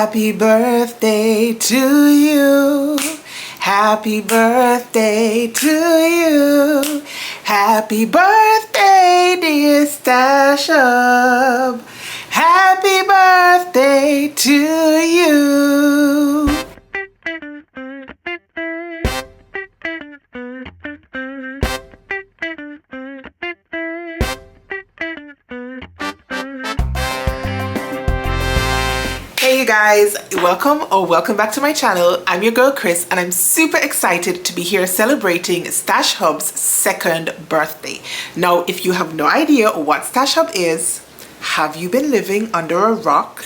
Happy birthday to you. Happy birthday to you. Happy birthday, dear Stash Up. Happy birthday to you. Hey you guys, welcome back to my channel. I'm your girl Kris and I'm super excited to be here celebrating Stash Hub's second birthday. Now, if you have no idea what Stash Hub is, have you been living under a rock?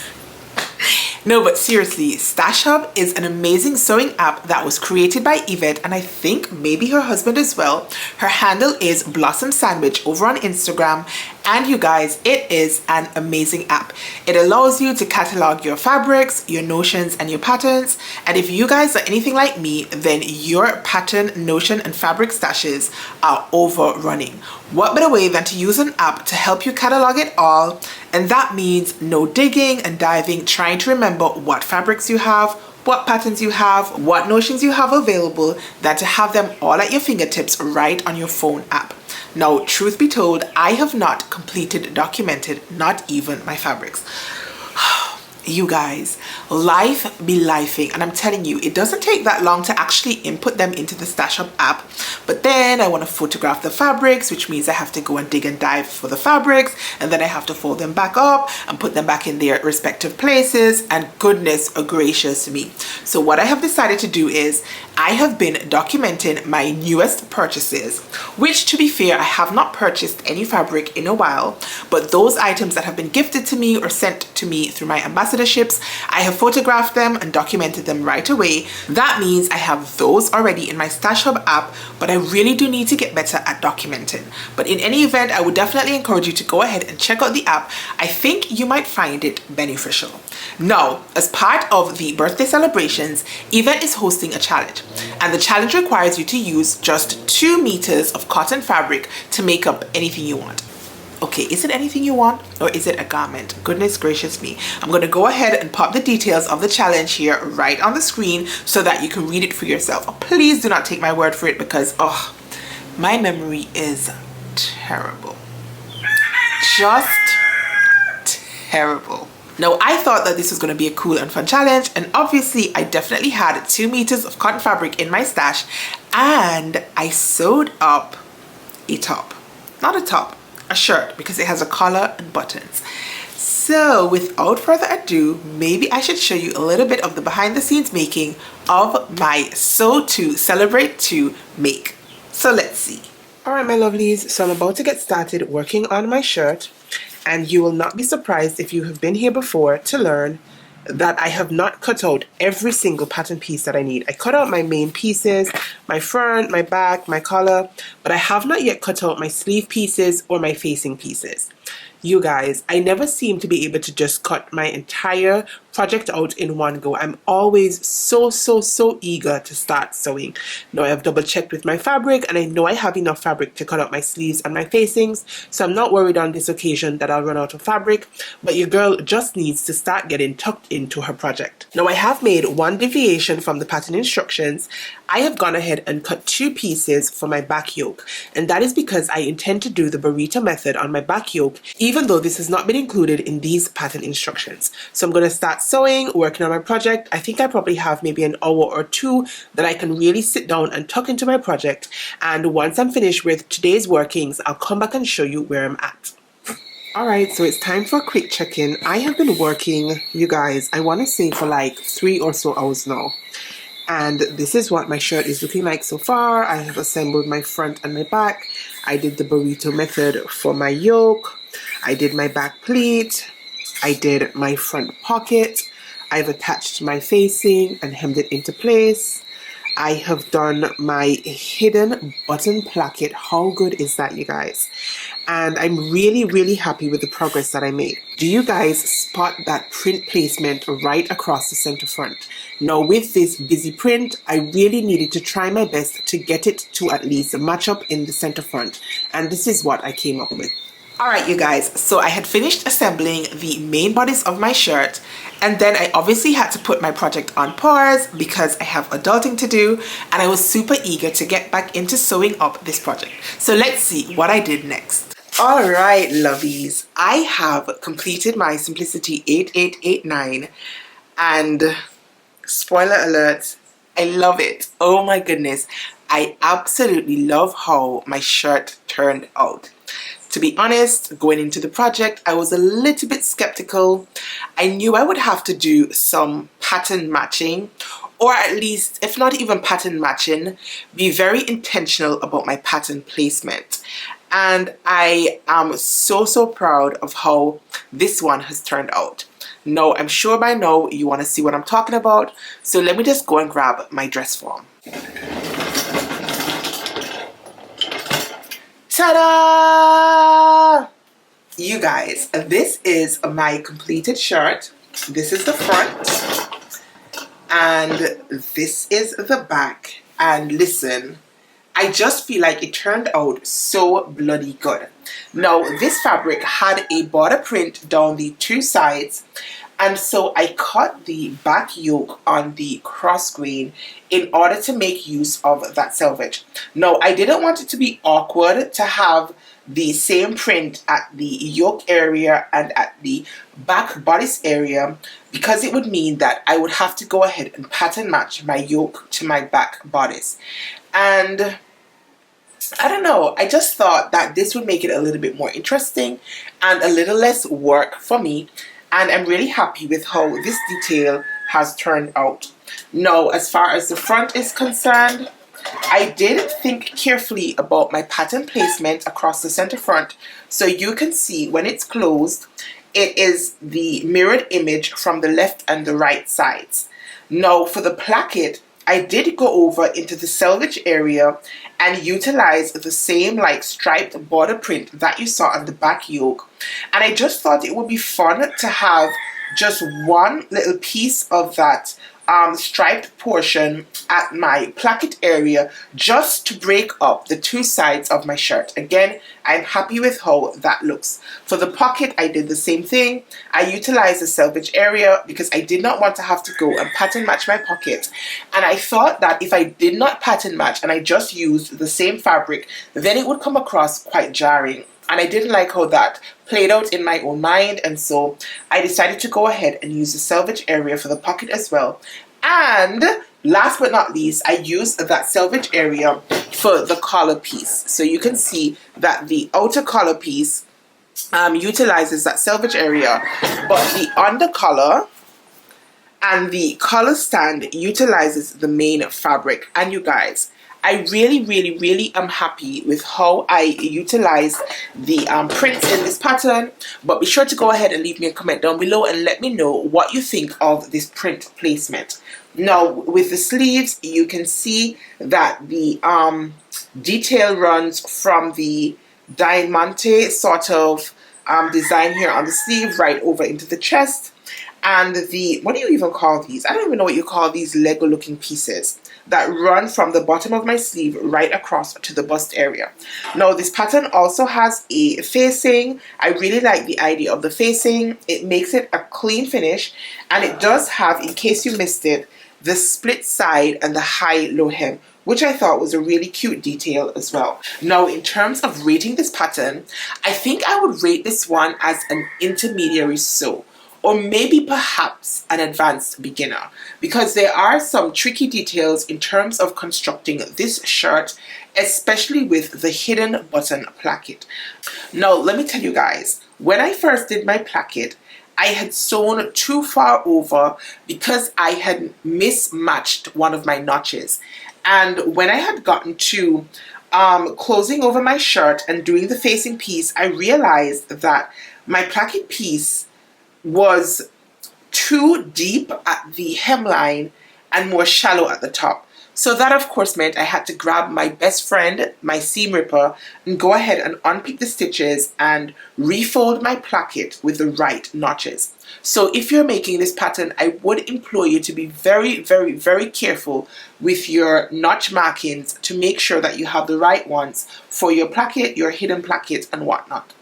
No, but seriously, Stash Hub is an amazing sewing app that was created by Yvette and I think maybe her husband as well. Her handle is Blossom Sandwich over on Instagram, and you guys, it is an amazing app. It allows you to catalog your fabrics, your notions, and your patterns. And if you guys are anything like me, then your pattern, notion, and fabric stashes are overrunning. What better way than to use an app to help you catalog it all? And that means no digging and diving, trying to remember what fabrics you have, what patterns you have, what notions you have available, than to have them all at your fingertips right on your phone app. Now, truth be told, I have not documented, not even my fabrics. You guys, life be lifing, and I'm telling you, it doesn't take that long to actually input them into the Stash Up app. But then I want to photograph the fabrics, which means I have to go and dig and dive for the fabrics, and then I have to fold them back up and put them back in their respective places, and goodness gracious me. So what I have decided to do is I have been documenting my newest purchases, which, to be fair, I have not purchased any fabric in a while, but those items that have been gifted to me or sent to me through my ambassadorships, I have photographed them and documented them right away. That means I have those already in my Stash Hub app, but I really do need to get better at documenting. But in any event, I would definitely encourage you to go ahead and check out the app. I think you might find it beneficial. Now, as part of the birthday celebrations, Yvette is hosting a challenge. And the challenge requires you to use just 2 meters of cotton fabric to make up anything you want. Okay, is it anything you want or is it a garment? Goodness gracious me. I'm going to go ahead and pop the details of the challenge here right on the screen so that you can read it for yourself. Please do not take my word for it because, my memory is terrible. Just terrible. Now, I thought that this was going to be a cool and fun challenge, and obviously I definitely had 2 meters of cotton fabric in my stash, and I sewed up a top. Not a top, a shirt, because it has a collar and buttons. So without further ado, maybe I should show you a little bit of the behind the scenes making of my Sew To Celebrate To make. So let's see. Alright my lovelies, so I'm about to get started working on my shirt. And you will not be surprised if you have been here before to learn that I have not cut out every single pattern piece that I need. I cut out my main pieces, my front, my back, my collar, but I have not yet cut out my sleeve pieces or my facing pieces. You guys, I never seem to be able to just cut my entire project out in one go. I'm always so eager to start sewing. Now I have double checked with my fabric and I know I have enough fabric to cut out my sleeves and my facings, so I'm not worried on this occasion that I'll run out of fabric, but your girl just needs to start getting tucked into her project. Now I have made one deviation from the pattern instructions. I have gone ahead and cut 2 pieces for my back yoke, and that is because I intend to do the burrito method on my back yoke, even though this has not been included in these pattern instructions. So I'm going to start sewing, working on my project. I think I probably have maybe an hour or 2 that I can really sit down and tuck into my project, and once I'm finished with today's workings, I'll come back and show you where I'm at. Alright, so it's time for a quick check-in. I have been working, you guys, I want to say for like 3 or so hours now. And this is what my shirt is looking like so far. I have assembled my front and my back. I did the burrito method for my yoke. I did my back pleat. I did my front pocket. I've attached my facing and hemmed it into place. I have done my hidden button placket. How good is that, you guys? And I'm really happy with the progress that I made. Do you guys spot that print placement right across the center front? Now with this busy print, I really needed to try my best to get it to at least match up in the center front. And this is what I came up with. Alright you guys, so I had finished assembling the main bodice of my shirt, and then I obviously had to put my project on pause because I have adulting to do, and I was super eager to get back into sewing up this project. So let's see what I did next. Alright lovies, I have completed my Simplicity 8889, and spoiler alert, I love it. Oh my goodness, I absolutely love how my shirt turned out. To be honest, going into the project, I was a little bit skeptical. I knew I would have to do some pattern matching, or at least, if not even pattern matching, be very intentional about my pattern placement. And I am so proud of how this one has turned out. Now, I'm sure by now you want to see what I'm talking about, so let me just go and grab my dress form. Ta-da! You guys, this is my completed shirt. This is the front, and this is the back. And listen, I just feel like it turned out so bloody good. Now, this fabric had a border print down the two sides, and so I cut the back yoke on the cross grain in order to make use of that selvage. Now, I didn't want it to be awkward to have the same print at the yoke area and at the back bodice area, because it would mean that I would have to go ahead and pattern match my yoke to my back bodice. And I don't know, I just thought that this would make it a little bit more interesting and a little less work for me, and I'm really happy with how this detail has turned out. Now, as far as the front is concerned, I did think carefully about my pattern placement across the center front, so you can see when it's closed, it is the mirrored image from the left and the right sides. Now, for the placket, I did go over into the selvage area and utilize the same like striped border print that you saw on the back yoke. And I just thought it would be fun to have just one little piece of that striped portion at my placket area, just to break up the two sides of my shirt. Again, I'm happy with how that looks. For the pocket, I did the same thing. I utilized the selvage area because I did not want to have to go and pattern match my pocket. And I thought that if I did not pattern match and I just used the same fabric, then it would come across quite jarring. And I didn't like how that played out in my own mind, and so I decided to go ahead and use the selvage area for the pocket as well. And last but not least, I used that selvage area for the collar piece. So you can see that the outer collar piece utilizes that selvage area, but the under collar and the collar stand utilizes the main fabric. And you guys, I really am happy with how I utilized the prints in this pattern. But be sure to go ahead and leave me a comment down below and let me know what you think of this print placement. Now, with the sleeves, you can see that the detail runs from the diamante sort of design here on the sleeve right over into the chest. And the, what do you even call these? I don't even know what you call these Lego looking pieces that run from the bottom of my sleeve right across to the bust area. Now, this pattern also has a facing. I really like the idea of the facing. It makes it a clean finish, and it does have, in case you missed it, the split side and the high-low hem, which I thought was a really cute detail as well. Now, in terms of rating this pattern, I think I would rate this one as an intermediary sew, or maybe perhaps an advanced beginner, because there are some tricky details in terms of constructing this shirt, especially with the hidden button placket. Now, let me tell you guys, when I first did my placket, I had sewn too far over because I had mismatched one of my notches. And when I had gotten to closing over my shirt and doing the facing piece, I realized that my placket piece was too deep at the hemline and more shallow at the top. So that of course meant I had to grab my best friend, my seam ripper, and go ahead and unpick the stitches and refold my placket with the right notches. So if you're making this pattern, I would implore you to be very careful with your notch markings to make sure that you have the right ones for your placket, your hidden placket, and whatnot.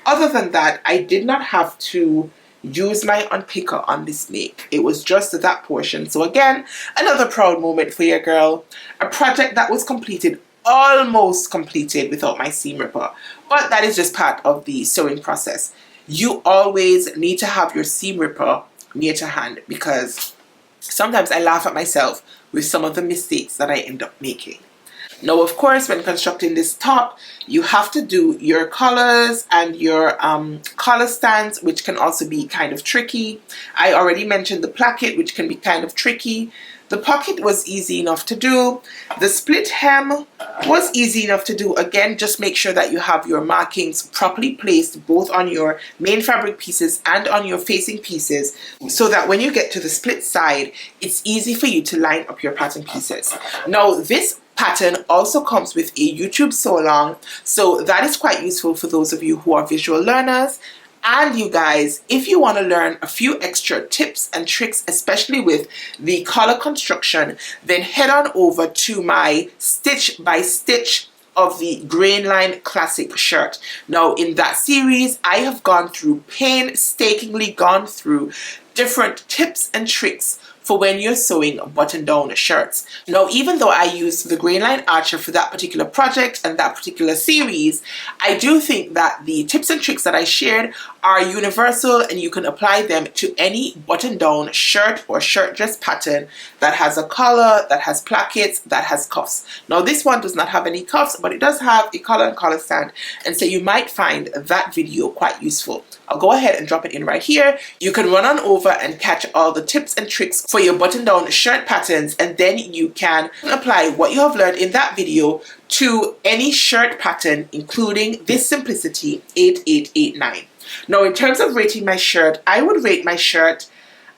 Other than that, I did not have to use my unpicker on this make. It was just that portion. So again, another proud moment for your girl. A project that was completed, almost completed, without my seam ripper. But that is just part of the sewing process. You always need to have your seam ripper near to hand, because sometimes I laugh at myself with some of the mistakes that I end up making. Now, of course, when constructing this top, you have to do your collars and your collar stands, which can also be kind of tricky. I already mentioned the placket, which can be kind of tricky. The pocket was easy enough to do. The split hem was easy enough to do. Again, just make sure that you have your markings properly placed both on your main fabric pieces and on your facing pieces, so that when you get to the split side, it's easy for you to line up your pattern pieces. Now, this pattern also comes with a YouTube sew along, so that is quite useful for those of you who are visual learners. And you guys, if you want to learn a few extra tips and tricks, especially with the collar construction, then head on over to my stitch by stitch of the Grain Line Classic shirt. Now, in that series, I have painstakingly gone through different tips and tricks for when you're sewing button-down shirts. Now, even though I used the Grain Line Archer for that particular project and that particular series, I do think that the tips and tricks that I shared are universal, and you can apply them to any button-down shirt or shirt dress pattern that has a collar, that has plackets, that has cuffs. Now, this one does not have any cuffs, but it does have a collar and collar stand, and so you might find that video quite useful. I'll go ahead and drop it in right here. You can run on over and catch all the tips and tricks for your button-down shirt patterns, and then you can apply what you have learned in that video to any shirt pattern, including this Simplicity 8889. Now, in terms of rating my shirt, I would rate my shirt,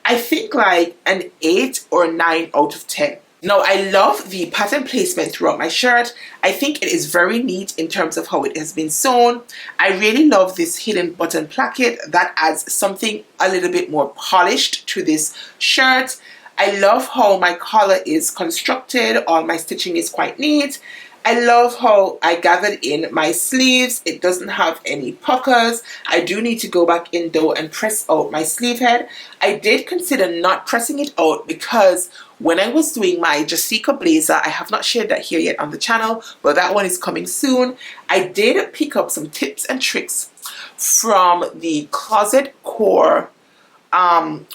I think, like an 8 or 9 out of 10. Now, I love the pattern placement throughout my shirt. I think it is very neat in terms of how it has been sewn. I really love this hidden button placket that adds something a little bit more polished to this shirt. I love how my collar is constructed. All my stitching is quite neat. I love how I gathered in my sleeves. It doesn't have any puckers. I do need to go back in though and press out my sleeve head. I did consider not pressing it out because when I was doing my Jessica blazer, I have not shared that here yet on the channel, but that one is coming soon. I did pick up some tips and tricks from the Closet Core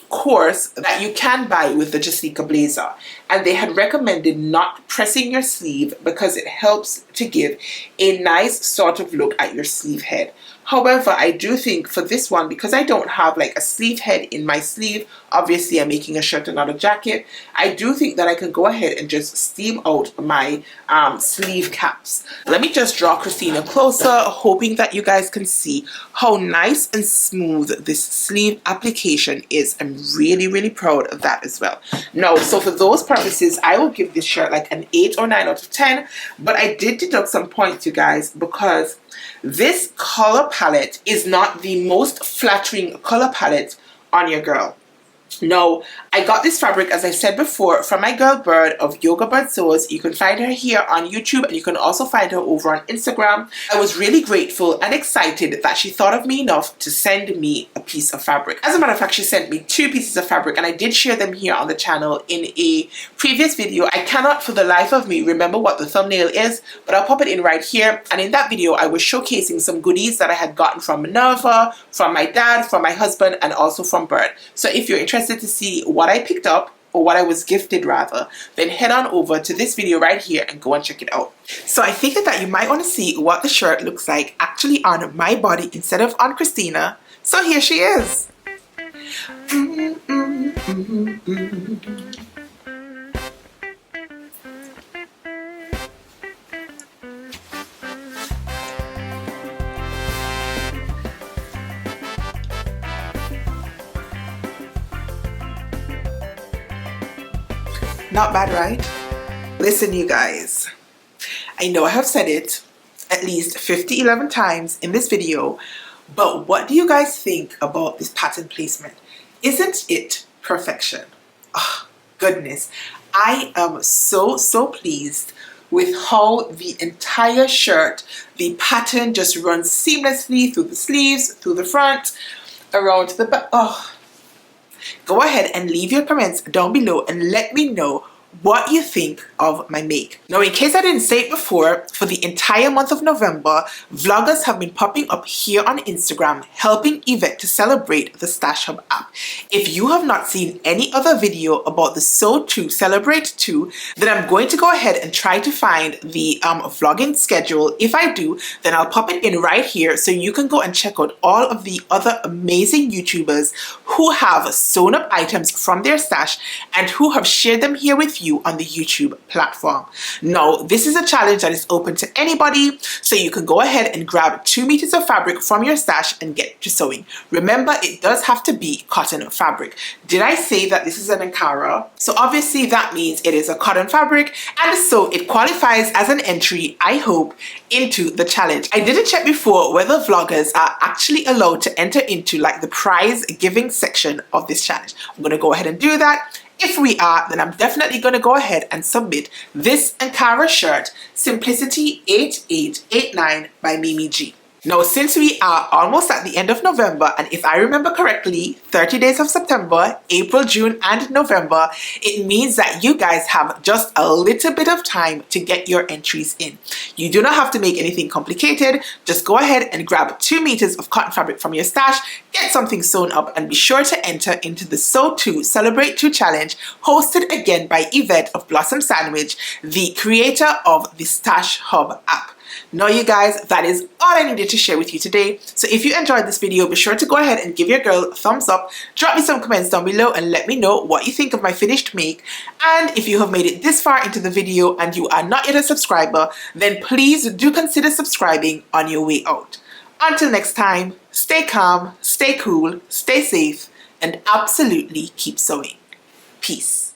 course that you can buy with the Jessica blazer, and they had recommended not pressing your sleeve because it helps to give a nice sort of look at your sleeve head. However, I do think for this one, because I don't have like a sleeve head in my sleeve, obviously I'm making a shirt and not a jacket, I do think that I can go ahead and just steam out my sleeve caps. Let me just draw Christina closer, hoping that you guys can see how nice and smooth this sleeve application is. I'm really, really proud of that as well. Now, so for those purposes, I will give this shirt like an 8 or 9 out of 10, but I did deduct some points, you guys, because this color palette is not the most flattering color palette on your girl. Now, I got this fabric, as I said before, from my girl Bird of Yoga Bird Sews. You can find her here on YouTube, and you can also find her over on Instagram. I was really grateful and excited that she thought of me enough to send me a piece of fabric. As a matter of fact, she sent me 2 pieces of fabric, and I did share them here on the channel in a previous video. I cannot for the life of me remember what the thumbnail is, but I'll pop it in right here. And in that video, I was showcasing some goodies that I had gotten from Minerva, from my dad, from my husband, and also from Bird. So if you're interested to see what I picked up, or what I was gifted rather, then head on over to this video right here and go and check it out. So I figured that you might want to see what the shirt looks like actually on my body instead of on Christina. So here she is. Not bad, right? Listen, you guys, I know I have said it at least 11 times in this video, but what do you guys think about this pattern placement? Isn't it perfection? Oh, goodness. I am so pleased with how the entire shirt, the pattern just runs seamlessly through the sleeves, through the front, around the back. Oh, go ahead and leave your comments down below and let me know what you think of my make. Now, in case I didn't say it before, for the entire month of November, vloggers have been popping up here on Instagram helping Yvette to celebrate the Stash Hub app. If you have not seen any other video about the So To Celebrate 2, then I'm going to go ahead and try to find the vlogging schedule. If I do, then I'll pop it in right here so you can go and check out all of the other amazing YouTubers who have sewn up items from their stash and who have shared them here with you on the YouTube platform. Now, this is a challenge that is open to anybody, so you can go ahead and grab 2 meters of fabric from your stash and get to sewing. Remember, it does have to be cotton fabric. Did I say that this is an Ankara? So obviously that means it is a cotton fabric, and so it qualifies as an entry, I hope, into the challenge. I didn't check before whether vloggers are actually allowed to enter into like the prize giving section of this challenge. I'm going to go ahead and do that. If we are, then I'm definitely going to go ahead and submit this Ankara shirt, Simplicity 8889 by Mimi G. Now, since we are almost at the end of November, and if I remember correctly, 30 days of September, April, June, and November, it means that you guys have just a little bit of time to get your entries in. You do not have to make anything complicated. Just go ahead and grab 2 meters of cotton fabric from your stash, get something sewn up, and be sure to enter into the Sew 2 Celebrate 2 Challenge, hosted again by Yvette of Blossom Sandwich, the creator of the Stash Hub app. Now, you guys, that is all I needed to share with you today. So if you enjoyed this video, be sure to go ahead and give your girl a thumbs up, drop me some comments down below and let me know what you think of my finished make. And if you have made it this far into the video and you are not yet a subscriber, then please do consider subscribing on your way out. Until next time, stay calm, stay cool, stay safe, and absolutely keep sewing. Peace.